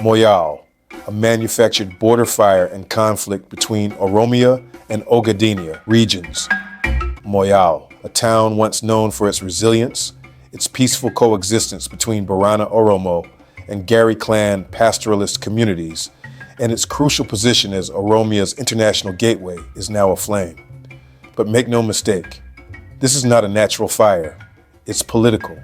Moyale, a manufactured border fire and conflict between Oromia and Ogadenia regions. Moyale, a town once known for its resilience, its peaceful coexistence between Borana Oromo and Gari clan pastoralist communities, and its crucial position as Oromia's international gateway, is now aflame. But make no mistake, this is not a natural fire. It's political,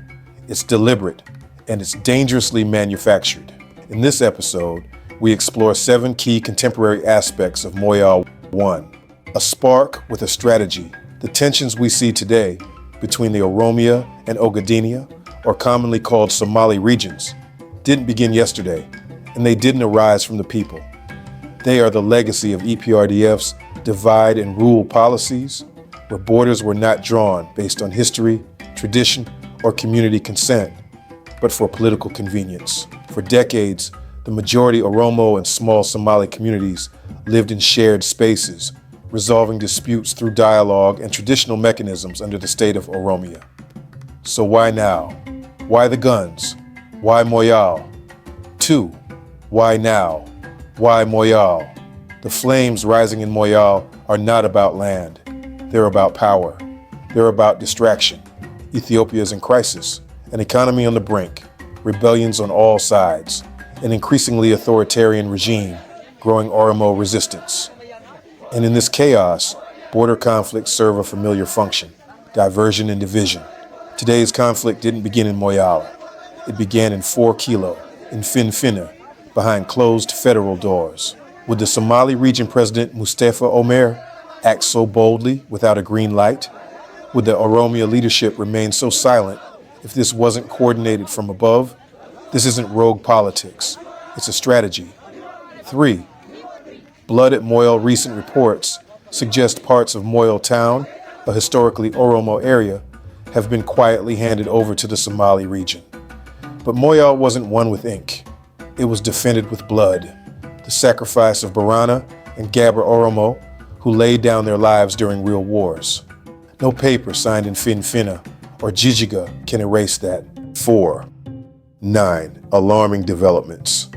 it's deliberate, and it's dangerously manufactured. In this episode, we explore 7 key contemporary aspects of Moyale 1, a spark with a strategy. The tensions we see today between the Oromia and Ogadenia, or commonly called Somali regions, didn't begin yesterday, and they didn't arise from the people. They are the legacy of EPRDF's divide and rule policies, where borders were not drawn based on history, tradition, or community consent, but for political convenience. For decades, the majority Oromo and small Somali communities lived in shared spaces, resolving disputes through dialogue and traditional mechanisms under the state of Oromia. So why now? Why the guns? Why Moyale? 2. Why now? Why Moyale? The flames rising in Moyale are not about land. They're about power. They're about distraction. Ethiopia is in crisis, an economy on the brink, rebellions on all sides, an increasingly authoritarian regime, growing Oromo resistance. And in this chaos, border conflicts serve a familiar function: diversion and division. Today's conflict didn't begin in Moyale. It began in 4 Kilo, in Finfinna, behind closed federal doors. Would the Somali region president Mustefa Omer act so boldly without a green light? Would the Oromia leadership remain so silent if this wasn't coordinated from above? This isn't rogue politics. It's a strategy. 3. Blood at Moyale. Recent reports suggest parts of Moyale town, a historically Oromo area, have been quietly handed over to the Somali region. But Moyale wasn't won with ink. It was defended with blood. The sacrifice of Borana and Gabra Oromo, who laid down their lives during real wars. No paper signed in Finfinna or Jijiga can erase that. 4. 9. Alarming developments.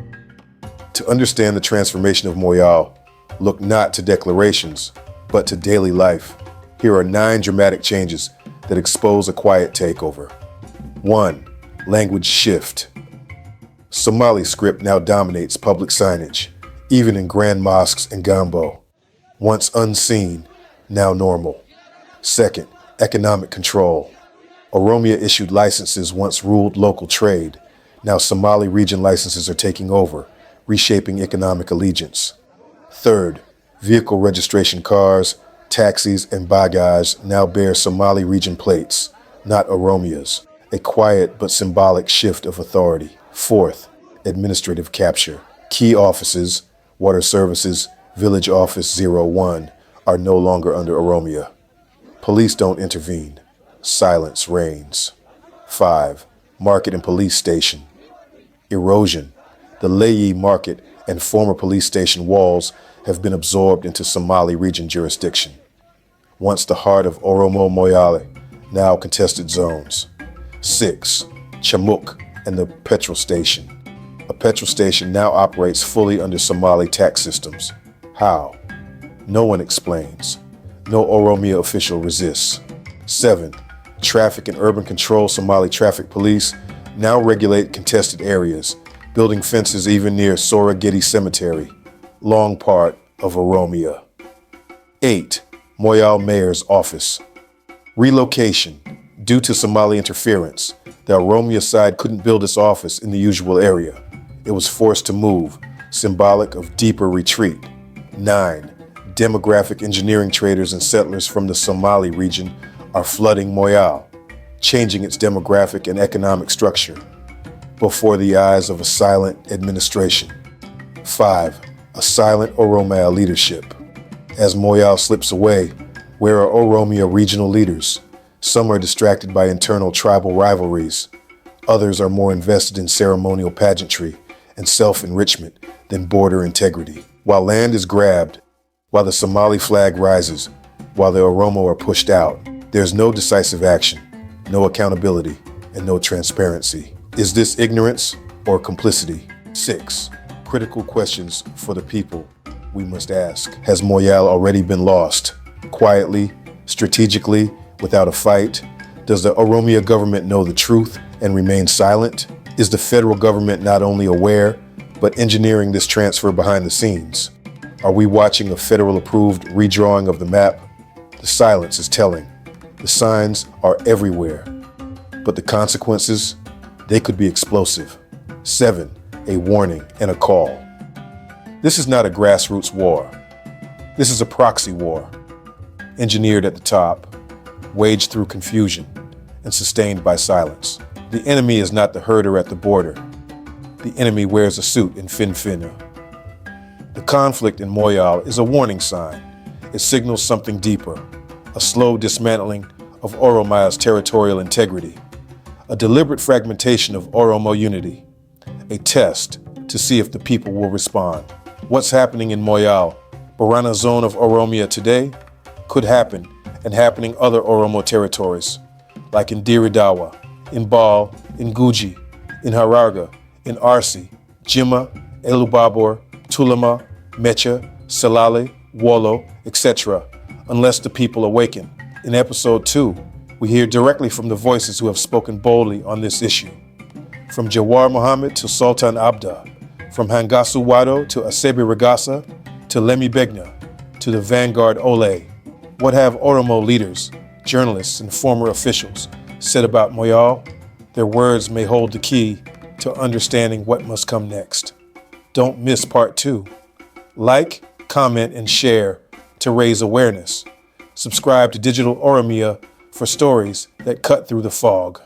To understand the transformation of Moyale, look not to declarations, but to daily life. Here are 9 dramatic changes that expose a quiet takeover. 1. Language shift. Somali script now dominates public signage, even in grand mosques and Gambo. Once unseen, now normal. 2nd, economic control. Oromia issued licenses once ruled local trade. Now Somali region licenses are taking over, reshaping economic allegiance. 3rd, vehicle registration cars, taxis, and bagage now bear Somali region plates, not Oromia's. A quiet but symbolic shift of authority. 4th, administrative capture. Key offices, water services, village office 01, are no longer under Oromia. Police don't intervene. Silence reigns. 5. Market and police station. Erosion. The Leyi market and former police station walls have been absorbed into Somali region jurisdiction. Once the heart of Oromo Moyale, now contested zones. 6. Chamuk and the petrol station. A petrol station now operates fully under Somali tax systems. How? No one explains. No Oromia official resists. 7. Traffic and urban control. Somali traffic police now regulate contested areas, building fences even near Sorageti Cemetery, long part of Oromia. 8. Moyale Mayor's Office. Relocation. Due to Somali interference, the Oromia side couldn't build its office in the usual area. It was forced to move, symbolic of deeper retreat. 9. Demographic engineering traders and settlers from the Somali region are flooding Moyale, changing its demographic and economic structure before the eyes of a silent administration. 5. A silent Oromia leadership. As Moyale slips away, where are Oromia regional leaders? Some are distracted by internal tribal rivalries. Others are more invested in ceremonial pageantry and self-enrichment than border integrity. While land is grabbed, while the Somali flag rises, while the Oromo are pushed out, there's no decisive action, no accountability, and no transparency. Is this ignorance or complicity? 6. critical questions for the people we must ask. Has Moyale already been lost? Quietly, strategically, without a fight? Does the Oromia government know the truth and remain silent? Is the federal government not only aware, but engineering this transfer behind the scenes? Are we watching a federal-approved redrawing of the map? The silence is telling. The signs are everywhere. But the consequences, they could be explosive. 7, a warning and a call. This is not a grassroots war. This is a proxy war, engineered at the top, waged through confusion, and sustained by silence. The enemy is not the herder at the border. The enemy wears a suit in Finfinna. The conflict in Moyale is a warning sign. It signals something deeper, a slow dismantling of Oromia's territorial integrity, a deliberate fragmentation of Oromo unity, a test to see if the people will respond. What's happening in Moyale, Borana zone of Oromia today, could happen and happening other Oromo territories, like in Diridawa, in Bal, in Guji, in Hararga, in Arsi, Jimma, Elubabor, Tulama, Mecha, Salale, Wollo, etc., unless the people awaken. In Episode 2, we hear directly from the voices who have spoken boldly on this issue. From Jawar Mohammed to Sultan Abda, from Hangasu Wado to Asebe Regasa, to Lemi Begna, to the Vanguard Ole. What have Oromo leaders, journalists, and former officials said about Moyale? Their words may hold the key to understanding what must come next. Don't miss Part 2. Like, comment, and share to raise awareness. Subscribe to Digital Oromia for stories that cut through the fog.